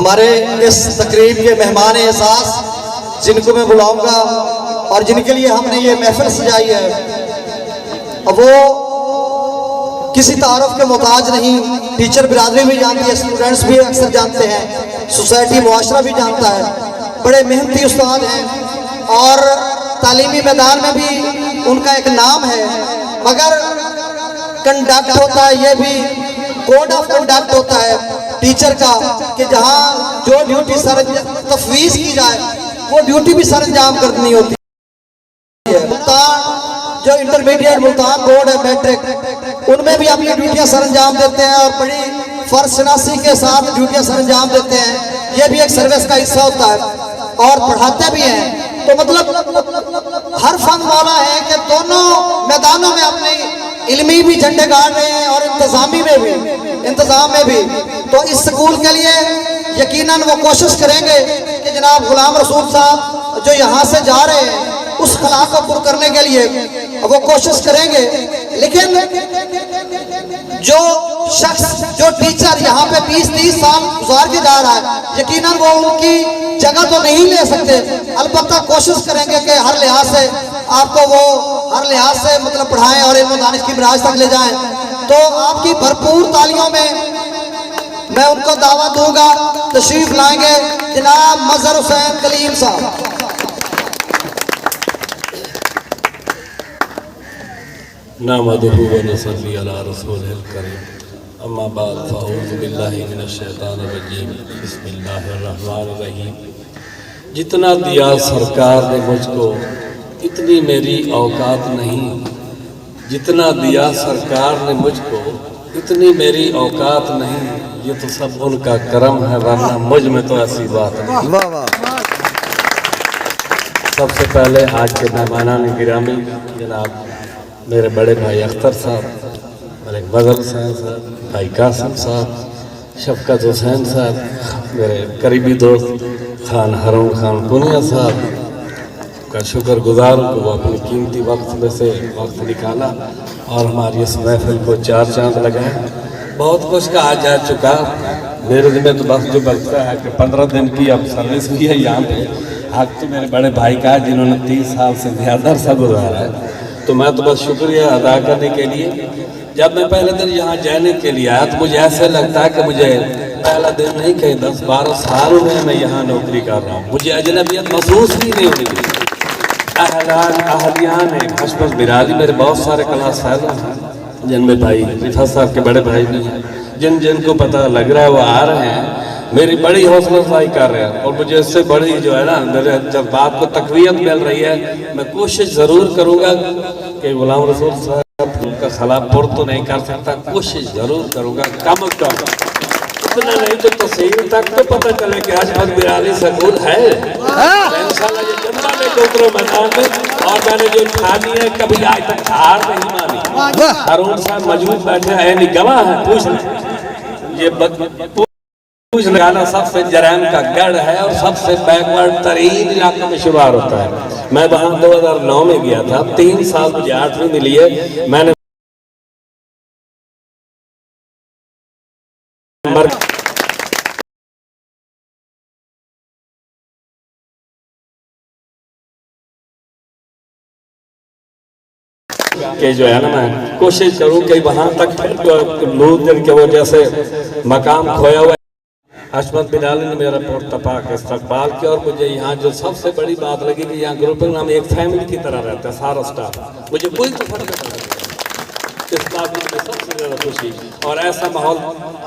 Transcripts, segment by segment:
हमारे इस तकरीब के मेहमान एहसास जिनको मैं बुलाऊंगा और जिनके लिए हमने ये महफिल सजाई है, वो किसी तारुफ के मोहताज नहीं। टीचर बिरादरी भी जानती है, स्टूडेंट्स भी अक्सर जानते हैं, सोसाइटी मुआशरा भी जानता है। बड़े मेहनती उस्ताद हैं और तालीमी मैदान में भी उनका एक नाम है। मगर कंडक्ट होता है, ये भी कोड ऑफ कंडक्ट होता है टीचर का कि जहाँ जो ड्यूटी सर तफवीज की जाए वो ड्यूटी भी सर अंजाम करनी होती है। मुल्तान जो इंटरमीडिएट मुल्तान बोर्ड है, मैट्रिक, उनमें भी अपनी ड्यूटियां सर अंजाम देते हैं और बड़ी फर्शनासी के साथ ड्यूटियां सर अंजाम देते हैं। ये भी एक सर्विस का हिस्सा होता है और पढ़ाते भी हैं। तो मतलब हर फन मौला है कि दोनों मैदानों में अपनी इल्मी भी झंडे गाड़ रहे हैं और इंतजामी में भी, इंतजाम में भी। तो इस स्कूल के लिए यकीनन वो कोशिश करेंगे कि जनाब गुलाम रसूल साहब जो यहाँ से जा रहे हैं उस खला को पूरा करने के लिए वो कोशिश करेंगे। लेकिन जो शख्स, जो टीचर यहाँ पे 20-30 साल गुजार के जा रहा है, यकीनन वो उनकी जगह तो नहीं ले सकते। अलबत्ता कोशिश करेंगे कि हर लिहाज से आपको वो हर लिहाज से मतलब पढ़ाएं और इल्म दानिश की मिराज तक ले जाएं। तो आपकी भरपूर तालियों में मैं उनको दावत दूंगा, तशरीफ लाएंगे जनाब मजहर हुसैन कलीम साहब। नहमदुहु व नसल्ली अला रसूलिल करीम, अम्मा बाद फ़अऊज़ु बिल्लाहि मिनश शैतानिर रजीम, बिस्मिल्लाहिर रहमानिर रहीम। जितना दिया सरकार ने मुझको इतनी मेरी औकात नहीं, जितना दिया सरकार ने मुझको इतनी मेरी औकात नहीं। ये तो सब उनका करम है, वरना मुझ में तो ऐसी बात नहीं। सबसे पहले आज के मेहमानान गिरामी जनाब मेरे बड़े भाई अख्तर साहब, मलिक मजहर हुसैन साहब, भाई कासिम साहब, शफकत हुसैन साहब, मेरे करीबी दोस्त खान हरून खान पुनिया साहब का शुक्रगुजार हूँ। वो अपनी कीमती वक्त में से वक्त निकाला और हमारी इस महफिल को चार चांद लगाए। बहुत कुछ कहा जा चुका, मेरे दिन में तो बस जो बचता है कि 15 दिन की अब सर्विस की है यहाँ पे। आज तो मेरे बड़े भाई का है जिन्होंने 30 साल से ज़्यादा अरसा गुजारा है, तो मैं तो बस शुक्रिया अदा करने के लिए। जब मैं पहले दिन यहाँ जाने के लिए आया तो मुझे ऐसे लगता है कि मुझे पहला दिन नहीं, कहीं 10-12 साल में मैं यहाँ नौकरी कर रहा हूँ। मुझे अजनबियत महसूस ही नहीं हुई। अहलियान है हशमत बिराली, मेरे बहुत सारे क्लास फैला हैं जिनमें भाई रिफा साहब के बड़े भाई भी हैं, जिनको पता लग रहा है वो आ रहे हैं, मेरी बड़ी हौसला अफजाई कर रहे हैं। और मुझे इससे बड़ी जो है ना, मेरे जब बात को तकवीयत मिल रही है, मैं कोशिश ज़रूर करूँगा कि गुलाम रसूल साहब उनका खिलाफ पुर तो नहीं कर सकता, कोशिश ज़रूर करूँगा कम अज़ कम इतना नहीं तो तस्वीर तक तो पता चले कि आज हर बिराली सकूल है। इंशाल्लाह ये जनता लेके उतरो मैदान में। और मैंने जो ठानी है कभी आज तक हार नहीं मानी। हरून साहब मौजूद बैठे हैं, गवाह है, पूछ ये पूछ लगाना सबसे जराम का गढ़ है और सबसे बैकवर्ड तरीन इलाके में शुमार होता है। मैं वहाँ 2009 में गया था, 3 साल मुझे 8वीं मिली है। मैंने कि जो है ना, मैं कोशिश करूं कि वहां तक लोग के वो जैसे मकाम खोया हुआ। हशमत बिराली ने मेरा पुरतपाक इस्तकबाल किया और मुझे यहाँ जो सबसे बड़ी बात लगी कि यहाँ ग्रुपिंग हम एक फैमिली की तरह रहता है, सारा स्टाफ। मुझे कोई तो फर्क नहीं पड़ता, इस बात में सबसे ज़्यादा खुशी। और ऐसा माहौल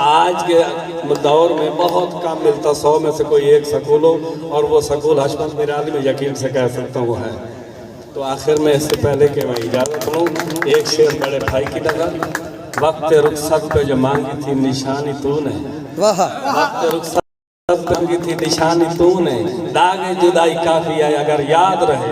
आज के दौर में बहुत कम मिलता, 100 में से कोई एक स्कूल हो, और वो स्कूल हशमत बिराली में यकीन से कह सकता हूँ है। तो आखिर में इससे पहले कि मैं इजाज़त लूँ, एक शेर बड़े भाई की लगा, वक्त रुखसत पे जो मांगी थी निशानी तूने, वक्त रुखसत पे मांगी थी निशानी तूने, दागे जुदाई काफी है अगर याद रहे।